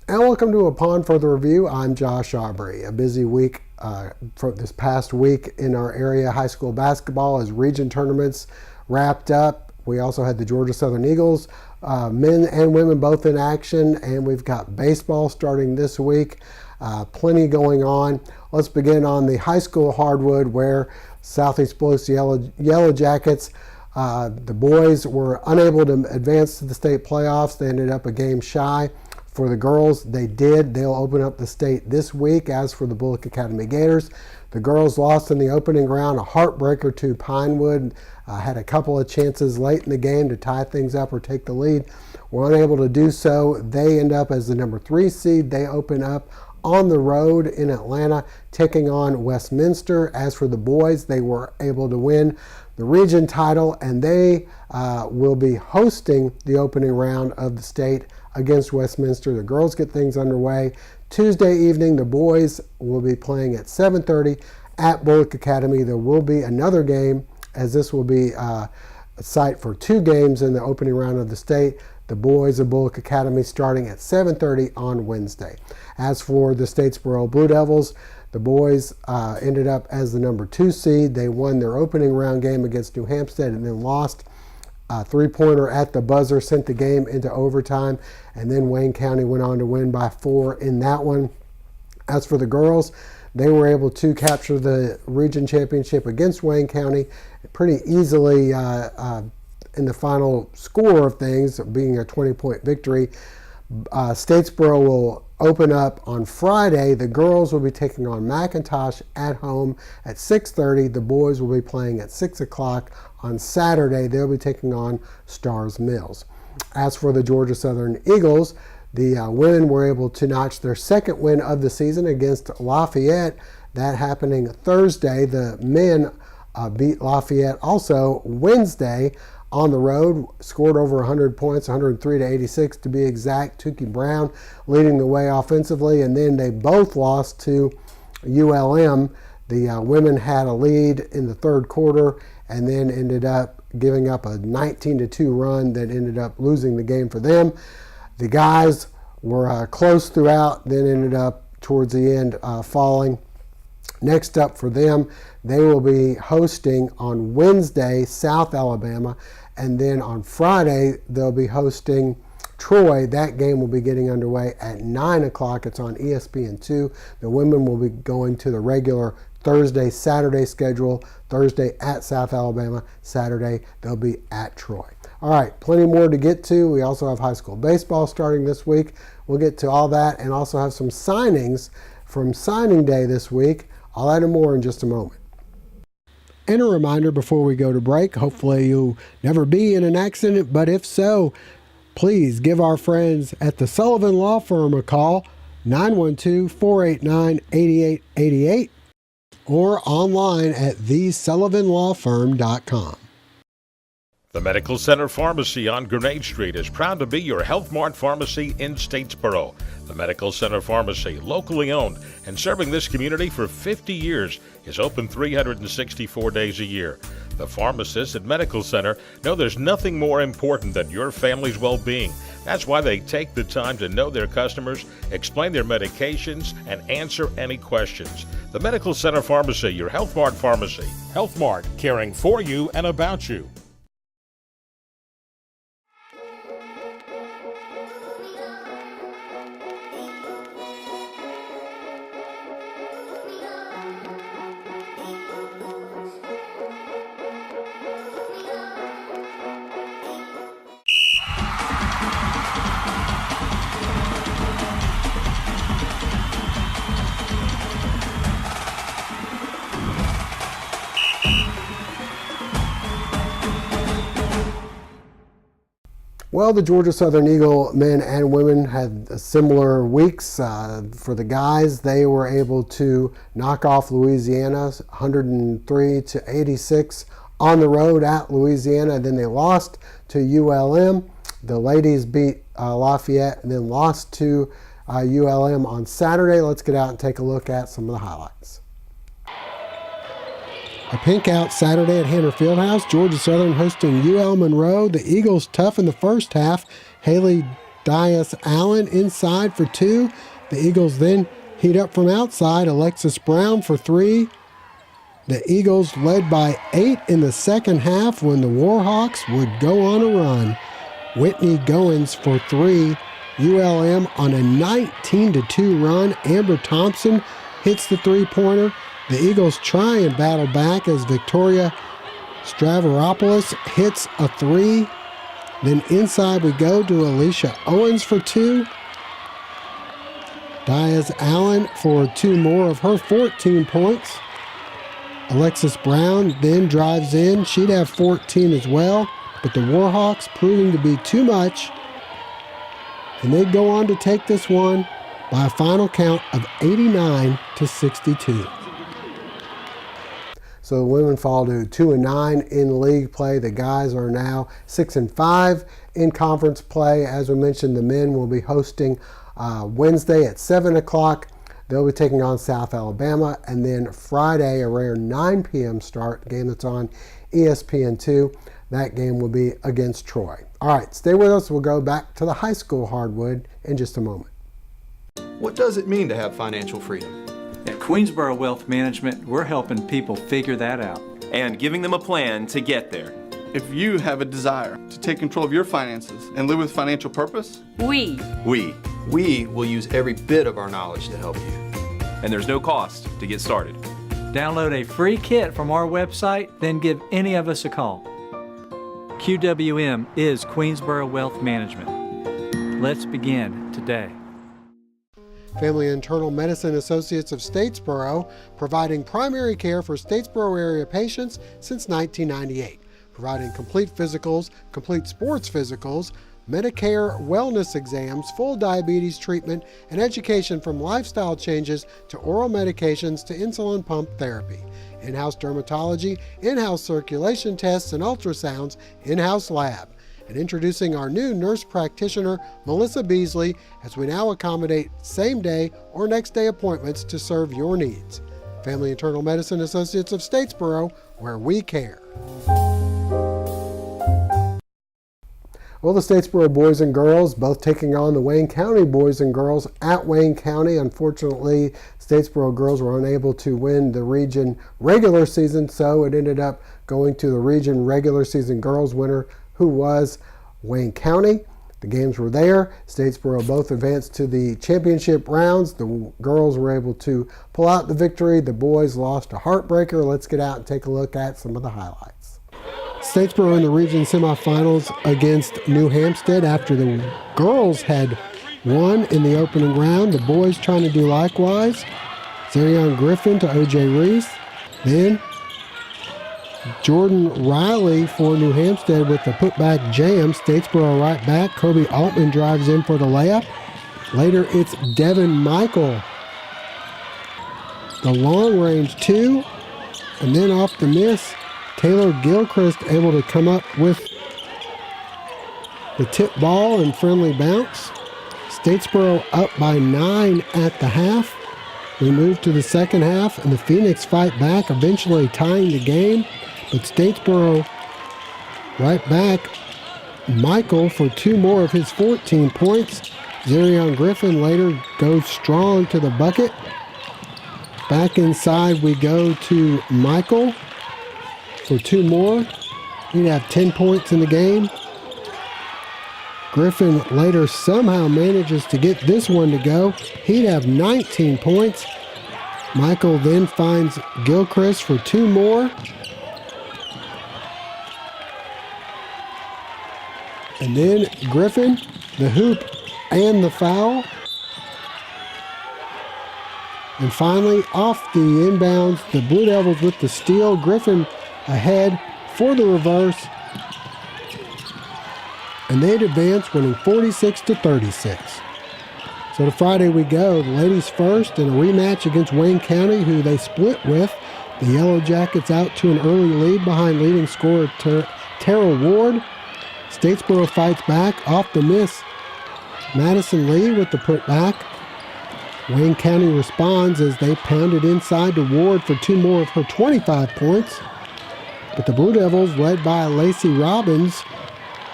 And welcome to Upon Further Review. I'm Josh Aubrey. A busy week for this past week in our area. High school basketball as region tournaments wrapped up. We also had the Georgia Southern Eagles, men and women both in action, and we've got baseball starting this week. Plenty going on. Let's begin on the high school hardwood where Southeast Bulloch Yellow Jackets, the boys were unable to advance to the state playoffs. They ended up a game shy. For the girls, they did. They'll open up the state this week. As for the Bulloch Academy Gators, the girls lost in the opening round, a heartbreaker to Pinewood. Had a couple of chances late in the game to tie things up or take the lead. Were unable to do so. They end up as the number 3 seed. They open up on the road in Atlanta, taking on Westminster. As for the boys, they were able to win the region title, and they will be hosting the opening round of the state against Westminster. The girls get things underway Tuesday evening. The boys will be playing at 7:30 at Bulloch Academy. There will be another game, as this will be a site for 2 games in the opening round of the state. The boys of Bulloch Academy starting at 7:30 on Wednesday. As for the Statesboro Blue Devils, the boys ended up as the number 2 seed. They won their opening round game against New Hampstead and then lost. A 3-pointer at the buzzer sent the game into overtime, and then Wayne County went on to win by 4 in that one. As for the girls, they were able to capture the region championship against Wayne County pretty easily in the final score of things, being a 20-point victory. Statesboro will open up on Friday. The girls will be taking on McIntosh at home at 6:30. The boys will be playing at 6 o'clock on Saturday. They'll be taking on Stars Mills. As for the Georgia Southern Eagles, the women were able to notch their second win of the season against Lafayette. That happening Thursday. The men beat Lafayette also Wednesday on the road, scored over 100 points, 103 to 86 to be exact. Tukey Brown leading the way offensively, and then they both lost to ULM. The women had a lead in the third quarter and then ended up giving up a 19-2 run that ended up losing the game for them. The guys were close throughout, then ended up towards the end falling. Next up for them, they will be hosting on Wednesday South Alabama, and then on Friday they'll be hosting Troy. That game will be getting underway at 9 o'clock. It's on ESPN2. The women will be going to the regular Thursday, Saturday schedule. Thursday at South Alabama. Saturday they'll be at Troy. All right, plenty more to get to. We also have high school baseball starting this week. We'll get to all that and also have some signings from signing day this week. All that and more in just a moment. And a reminder before we go to break, hopefully you'll never be in an accident, but if so, please give our friends at the Sullivan Law Firm a call, 912-489-8888, or online at thesullivanlawfirm.com. The Medical Center Pharmacy on Grenade Street is proud to be your Health Mart pharmacy in Statesboro. The Medical Center Pharmacy, locally owned and serving this community for 50 years, is open 364 days a year. The pharmacists at Medical Center know there's nothing more important than your family's well-being. That's why they take the time to know their customers, explain their medications, and answer any questions. The Medical Center Pharmacy, your Health Mart pharmacy. Health Mart, caring for you and about you. Well, the Georgia Southern Eagle men and women had similar weeks. For the guys, they were able to knock off Louisiana 103-86 on the road at Louisiana. Then they lost to ULM. The ladies beat Lafayette and then lost to ULM on Saturday. Let's get out and take a look at some of the highlights. A pink out Saturday at Hanner Fieldhouse. Georgia Southern hosting UL Monroe. The Eagles tough in the first half. Haley Dias-Allen inside for 2. The Eagles then heat up from outside. Alexis Brown for 3. The Eagles led by 8 in the second half when the Warhawks would go on a run. Whitney Goins for 3. ULM on a 19-2 run. Amber Thompson hits the three-pointer. The Eagles try and battle back as Victoria Stavropoulos hits a 3. Then inside we go to Alicia Owens for 2. Dias-Allen for 2 more of her 14 points. Alexis Brown then drives in. She'd have 14 as well, but the Warhawks proving to be too much. And they go on to take this one by a final count of 89-62. So the women fall to 2-9 in league play. The guys are now 6-5 in conference play. As we mentioned, the men will be hosting Wednesday at 7 o'clock. They'll be taking on South Alabama. And then Friday, a rare 9 p.m. start, game that's on ESPN2. That game will be against Troy. All right, stay with us. We'll go back to the high school hardwood in just a moment. What does it mean to have financial freedom? At Queensboro Wealth Management, we're helping people figure that out. And giving them a plan to get there. If you have a desire to take control of your finances and live with financial purpose, we will use every bit of our knowledge to help you. And there's no cost to get started. Download a free kit from our website, then give any of us a call. QWM is Queensboro Wealth Management. Let's begin today. Family Internal Medicine Associates of Statesboro, providing primary care for Statesboro area patients since 1998, providing complete physicals, complete sports physicals, Medicare wellness exams, full diabetes treatment, and education from lifestyle changes to oral medications to insulin pump therapy. In-house dermatology, in-house circulation tests and ultrasounds, in-house lab. And introducing our new nurse practitioner, Melissa Beasley, as we now accommodate same-day or next-day appointments to serve your needs. Family Internal Medicine Associates of Statesboro, where we care. Well, the Statesboro boys and girls both taking on the Wayne County boys and girls at Wayne County. Unfortunately, Statesboro girls were unable to win the region regular season, so it ended up going to the region regular season girls winner, who was Wayne County. The games were there. Statesboro both advanced to the championship rounds. The girls were able to pull out the victory. The boys lost a heartbreaker. Let's get out and take a look at some of the highlights. Statesboro in the region semifinals against New Hampstead after the girls had won in the opening round. The boys trying to do likewise. Zarion Griffin to O.J. Reese. Then Jordan Riley for New Hampstead with the putback jam. Statesboro right back. Kobe Altman drives in for the layup. Later, it's Devin Michael. The long range 2. And then off the miss, Taylor Gilchrist able to come up with the tip ball and friendly bounce. Statesboro up by 9 at the half. We move to the second half, and the Phoenix fight back, eventually tying the game. But Statesboro right back. Michael for 2 more of his 14 points. Zarion Griffin later goes strong to the bucket. Back inside we go to Michael for 2 more. He'd have 10 points in the game. Griffin later somehow manages to get this one to go. He'd have 19 points. Michael then finds Gilchrist for 2 more. And then Griffin, the hoop and the foul. And finally, off the inbounds, the Blue Devils with the steal. Griffin ahead for the reverse. and they'd advance, winning 46-36. So to Friday we go. The ladies first in a rematch against Wayne County, who they split with. The Yellow Jackets out to an early lead behind leading scorer Terrell Ward. Statesboro fights back off the miss. Madison Lee with the putback. Wayne County responds as they pounded inside to Ward for 2 more of her 25 points. But the Blue Devils, led by Lacey Robbins,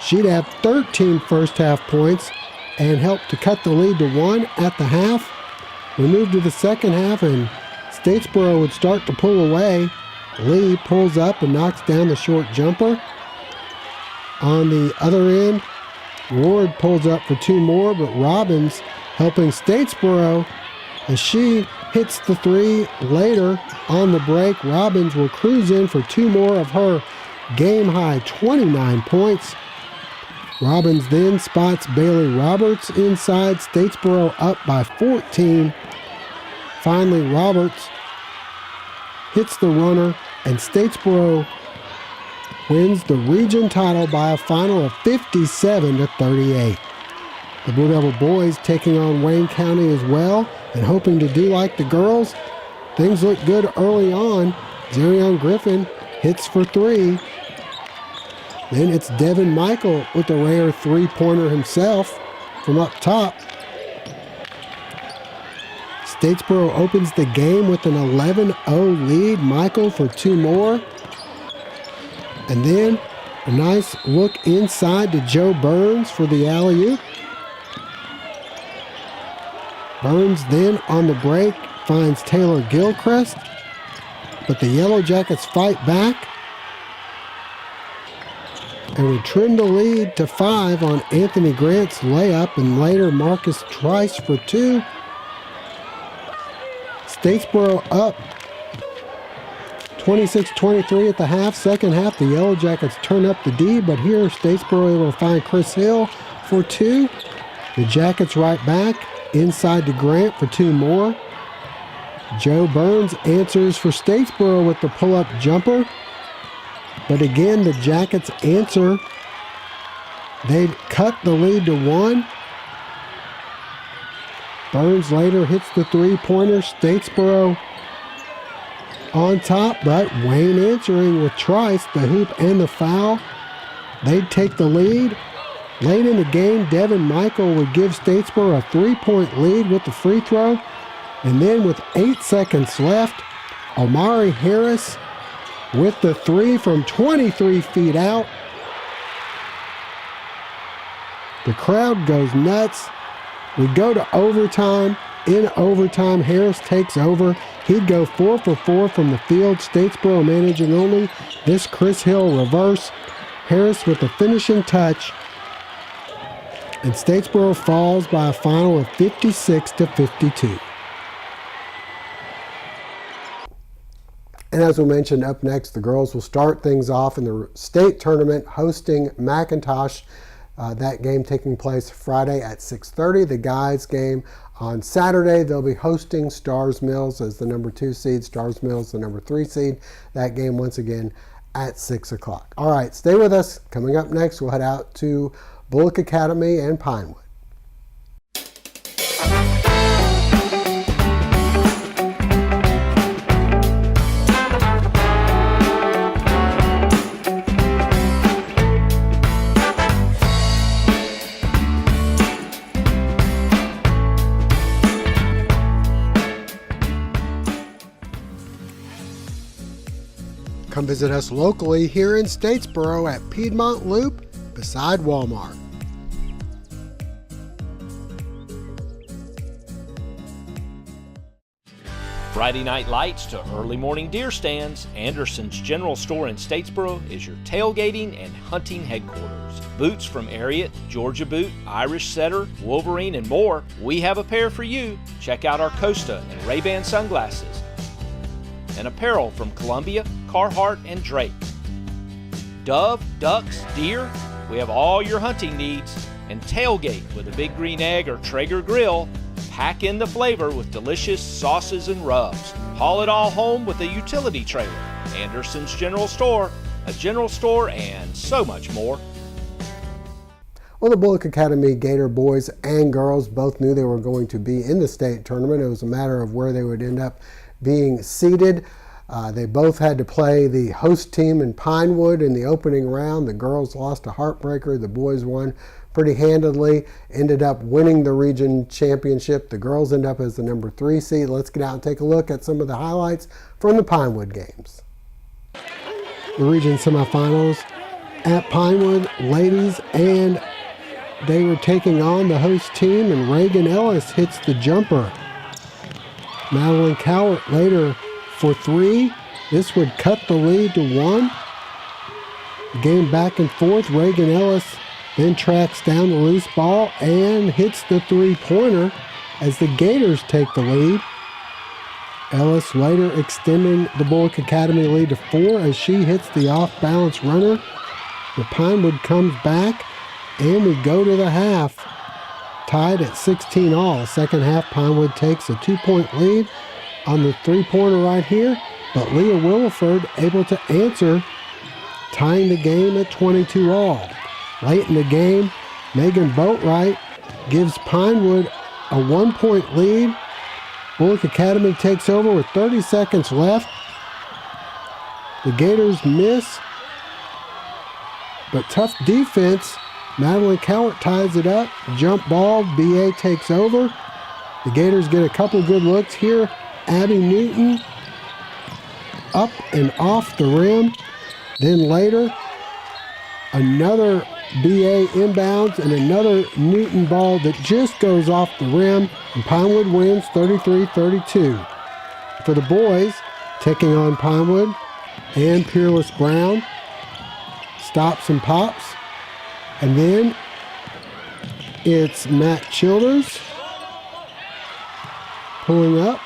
she'd have 13 first-half points and helped to cut the lead to 1 at the half. We moved to the second half, and Statesboro would start to pull away. Lee pulls up and knocks down the short jumper. On the other end, Ward pulls up for 2 more, but Robbins helping Statesboro as she hits the 3 later on the break. Robbins will cruise in for 2 more of her game-high 29 points. Robbins then spots Bailey Roberts inside. Statesboro up by 14. Finally, Roberts hits the runner, and Statesboro wins the region title by a final of 57-38. The Blue Devil boys taking on Wayne County as well and hoping to do like the girls. Things look good early on. Zerion Griffin hits for 3. Then it's Devin Michael with a rare 3-pointer himself from up top. Statesboro opens the game with an 11-0 lead. Michael for 2 more. And then a nice look inside to Joe Burns for the alley-oop. Burns then on the break finds Taylor Gilchrist, but the Yellow Jackets fight back and would trim the lead to 5 on Anthony Grant's layup, and later Marcus Trice for 2. Statesboro up 26-23 at the half. Second half, the Yellow Jackets turn up the D, but here Statesboro able to find Chris Hill for 2. The Jackets right back inside to Grant for 2 more. Joe Burns answers for Statesboro with the pull-up jumper. But again, the Jackets answer. They cut the lead to 1. Burns later hits the 3-pointer. Statesboro on top, but Wayne answering with Trice, the hoop and the foul. They'd take the lead. Late in the game, Devin Michael would give Statesboro a 3-point lead with the free throw. And then with 8 seconds left, Omari Harris with the 3 from 23 feet out. The crowd goes nuts. We go to overtime. In overtime, Harris takes over. He'd go 4 for 4 from the field. Statesboro managing only this Chris Hill reverse. Harris with the finishing touch. And Statesboro falls by a final of 56-52. And as we mentioned, up next, the girls will start things off in the state tournament hosting McIntosh. That game taking place Friday at 6:30. The guys game on Saturday, they'll be hosting Stars Mills as the number 2 seed, Stars Mills the number 3 seed. That game once again at 6 o'clock. All right, stay with us. Coming up next, we'll head out to Bulloch Academy and Pinewood. Come visit us locally here in Statesboro at Piedmont Loop beside Walmart. Friday night lights to early morning deer stands, Anderson's General Store in Statesboro is your tailgating and hunting headquarters. Boots from Ariat, Georgia Boot, Irish Setter, Wolverine, and more, we have a pair for you. Check out our Costa and Ray-Ban sunglasses. And apparel from Columbia, Carhartt, and Drake. Dove, ducks, deer, we have all your hunting needs. And tailgate with a Big Green Egg or Traeger grill. Pack in the flavor with delicious sauces and rubs. Haul it all home with a utility trailer. Anderson's General Store, a general store, and so much more. Well, the Bulloch Academy Gator boys and girls both knew they were going to be in the state tournament. It was a matter of where they would end up being seated. They both had to play the host team in Pinewood in the opening round. The girls lost a heartbreaker. The boys won pretty handedly, ended up winning the region championship. The girls end up as the number 3 seed. Let's get out and take a look at some of the highlights from the Pinewood games. The region semifinals at Pinewood, ladies, and they were taking on the host team, and Reagan Ellis hits the jumper. Madeline Cowart later for 3. This would cut the lead to 1. The game back and forth. Reagan Ellis then tracks down the loose ball and hits the 3-pointer as the Gators take the lead. Ellis later extending the Bulloch Academy lead to 4 as she hits the off-balance runner. The Pinewood comes back, and we go to the half, tied at 16 all. Second half, Pinewood takes a 2-point lead on the 3-pointer right here, but Leah Williford able to answer, tying the game at 22 all. Late in the game, Megan Boatwright gives Pinewood a 1-point lead. Bulloch Academy takes over with 30 seconds left. The Gators miss, but tough defense. Madeline Cowart ties it up. Jump ball, BA takes over. The Gators get a couple good looks here. Abby Newton up and off the rim. Then later, another BA inbounds and another Newton ball that just goes off the rim. And Pinewood wins 33-32. For the boys, taking on Pinewood, and Peerless Brown stops and pops. And then it's Matt Childers pulling up.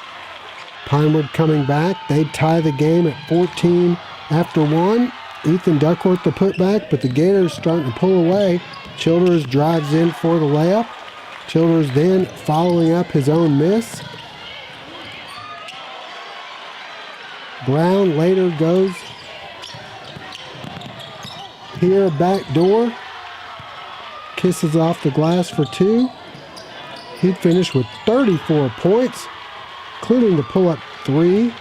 Pinewood coming back. They tie the game at 14 after 1. Ethan Duckworth the putback, but the Gators starting to pull away. Childers drives in for the layup. Childers then following up his own miss. Brown later goes here, back door. Kisses off the glass for 2. He'd finish with 34 points, including the pull-up 3.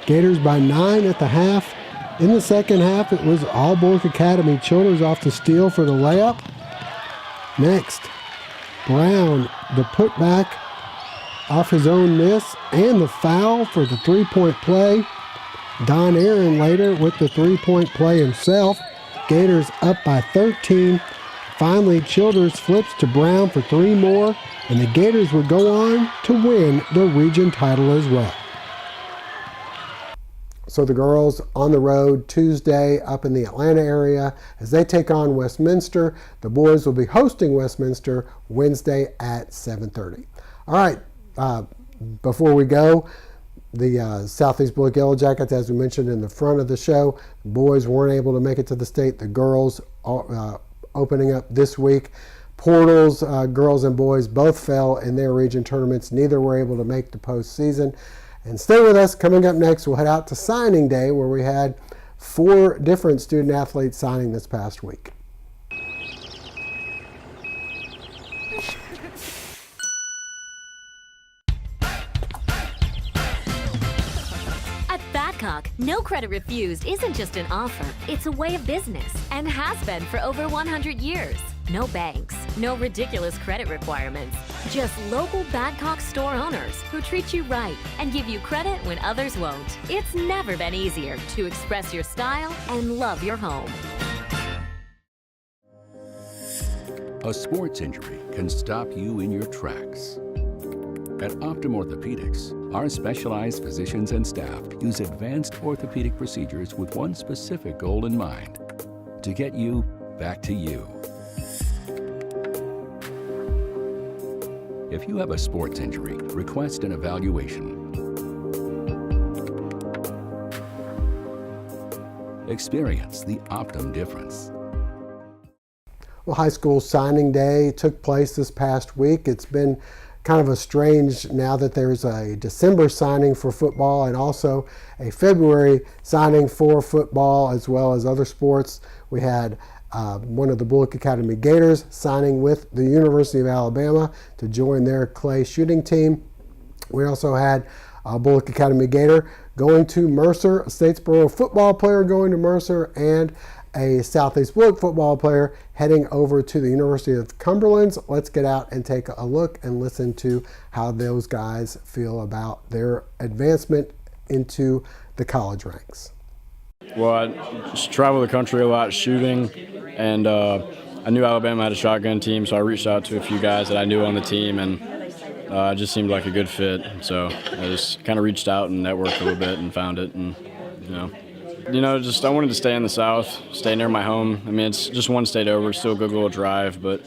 Gators by 9 at the half. In the second half, it was all Bulloch Academy. Childers off the steal for the layup. Next, Brown, the putback off his own miss, and the foul for the 3-point play. Don Aaron later with the 3-point play himself. Gators up by 13. Finally, Childers flips to Brown for 3 more, and the Gators would go on to win the region title as well. So the girls on the road Tuesday up in the Atlanta area as they take on Westminster. The boys will be hosting Westminster Wednesday at 7:30. All right, before we go, the Southeast Bulloch Yellow Jackets, as we mentioned in the front of the show, the boys weren't able to make it to the state. The girls are opening up this week. Portals, girls and boys both fell in their region tournaments. Neither were able to make the postseason. And stay with us. Coming up next, we'll head out to signing day, where we had 4 different student athletes signing this past week. At Badcock, no credit refused isn't just an offer, it's a way of business and has been for over 100 years. No banks, no ridiculous credit requirements, just local Badcock store owners who treat you right and give you credit when others won't. It's never been easier to express your style and love your home. A sports injury can stop you in your tracks. At Optum Orthopedics, our specialized physicians and staff use advanced orthopedic procedures with one specific goal in mind: to get you back to you. If you have a sports injury, request an evaluation. Experience the Optum difference. Well, high school signing day took place this past week. It's been kind of a strange now that there's a December signing for football and also a February signing for football as well as other sports. We had one of the Bulloch Academy Gators signing with the University of Alabama to join their clay shooting team. We also had a Bulloch Academy Gator going to Mercer, a Statesboro football player going to Mercer, and a Southeast Bulloch football player heading over to the University of Cumberland. Let's get out and take a look and listen to how those guys feel about their advancement into the college ranks. Well, I just travel the country a lot shooting, and I knew Alabama had a shotgun team, so I reached out to a few guys that I knew on the team, and it just seemed like a good fit. So I just kind of reached out and networked a little bit and found it, and just I wanted to stay in the South, stay near my home. I mean, it's just one state over, still a good little drive, but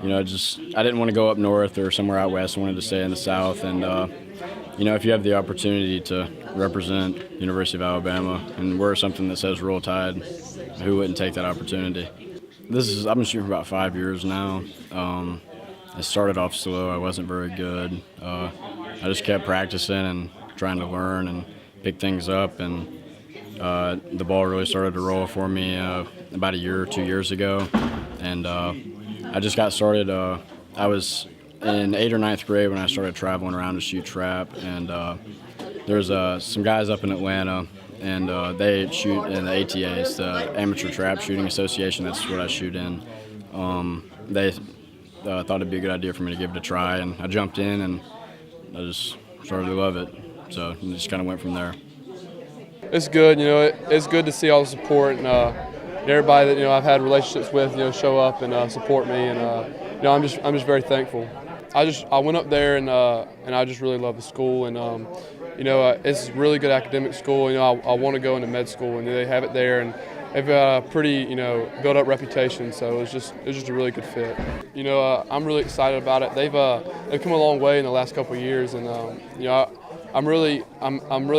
I didn't want to go up north or somewhere out west. I wanted to stay in the South, and if you have the opportunity to represent University of Alabama and wear something that says Roll Tide, who wouldn't take that opportunity? I've been shooting for about 5 years now. I started off slow. I wasn't very good. I just kept practicing and trying to learn and pick things up, and the ball really started to roll for me about a year or 2 years ago, and I just got started. I was in 8th or 9th grade when I started traveling around to shoot trap, and there's some guys up in Atlanta, and they shoot in the ATA, it's the Amateur Trap Shooting Association. That's what I shoot in. They thought it'd be a good idea for me to give it a try, and I jumped in, and I just started to love it. So it just kind of went from there. It's good, it's good to see all the support and everybody that I've had relationships with, show up and support me, and I'm just very thankful. I went up there and I just really love the school, and it's a really good academic school. I want to go into med school, and they have it there, and they've got a pretty built up reputation, so it's just a really good fit. I'm really excited about it. They've come a long way in the last couple of years, and I'm really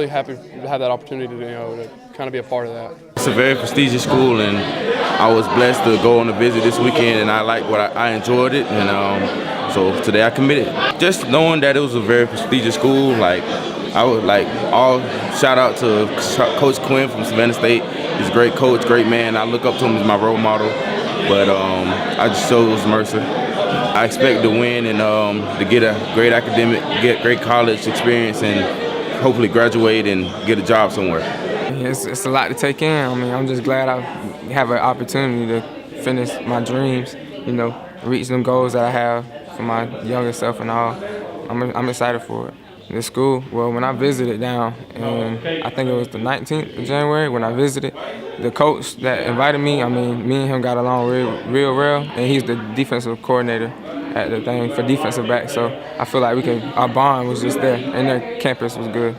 happy to have that opportunity to kind of be a part of that. It's a very prestigious school, and I was blessed to go on a visit this weekend, and I liked what I enjoyed it, and so today I committed. Just knowing that it was a very prestigious school, I would all shout out to Coach Quinn from Savannah State. He's a great coach, great man. I look up to him as my role model, but I just chose Mercer. I expect to win and to get a great academic, get great college experience, and hopefully graduate and get a job somewhere. It's a lot to take in. I mean, I'm just glad I have an opportunity to finish my dreams, reach them goals that I have for my younger self and all. I'm excited for it. The school, well, when I visited down, and I think it was the 19th of January when I visited, the coach that invited me, me and him got along real well, and he's the defensive coordinator at the thing for defensive back, so I feel like our bond was just there, and their campus was good.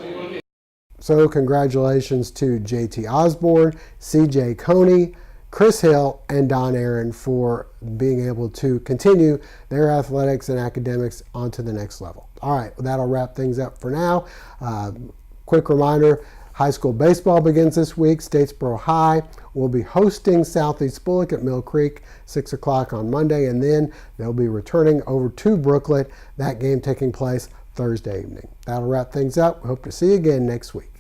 So congratulations to JT Osborne, CJ Coney, Chris Hill, and Don Aaron for being able to continue their athletics and academics onto the next level. All right, well, that'll wrap things up for now. Quick reminder, high school baseball begins this week. Statesboro High will be hosting Southeast Bulloch at Mill Creek, 6 o'clock on Monday, and then they'll be returning over to Brooklet, that game taking place Thursday evening. That'll wrap things up. We hope to see you again next week.